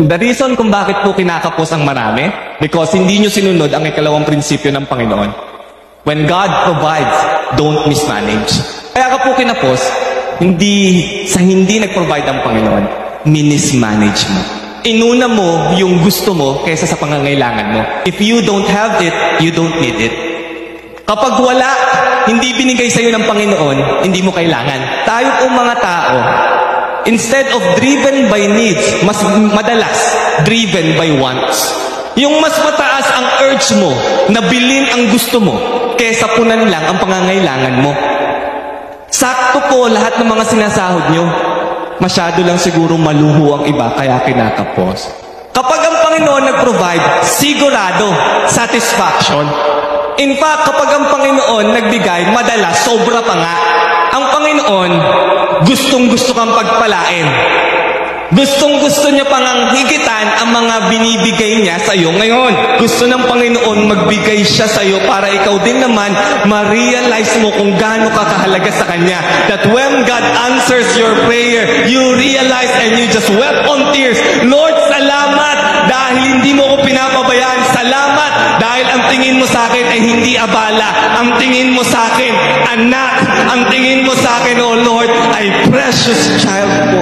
The reason kung bakit po kinakapos ang marami, because hindi nyo sinunod ang ikalawang prinsipyo ng Panginoon. When God provides, don't mismanage. Kaya ka po kinapos, hindi nag-provide ang Panginoon, minismanage mo. Inuna mo yung gusto mo kaysa sa pangangailangan mo. If you don't have it, you don't need it. Kapag wala, hindi binigay sa'yo ng Panginoon, hindi mo kailangan. Tayo po mga tao, instead of driven by needs, mas madalas driven by wants. Yung mas mataas ang urge mo na bilhin ang gusto mo kaysa punan lang ang pangangailangan mo. Sakto po lahat ng mga sinasahod nyo. Masyado lang siguro maluho ang iba kaya kinakapos. Kapag ang Panginoon nag-provide, sigurado, satisfaction. In fact, kapag ang Panginoon nagbigay, madalas sobra pa nga. Ang Panginoon, gustong-gusto kang pagpalain. Gustong-gusto niya pang higitan ang mga binibigay niya sa iyo ngayon. Gusto ng Panginoon magbigay siya sa iyo para ikaw din naman ma-realize mo kung gaano ka kahalaga sa Kanya. That when God answers your prayer, you realize and you just wept on tears. Lord, salamat dahil hindi mo ko pinapabayaan. Salamat dahil ang tingin mo sa akin ay hindi abala. Ang tingin mo sa akin, anak. Ang tingin mo sa akin, oh Lord, ay precious child mo.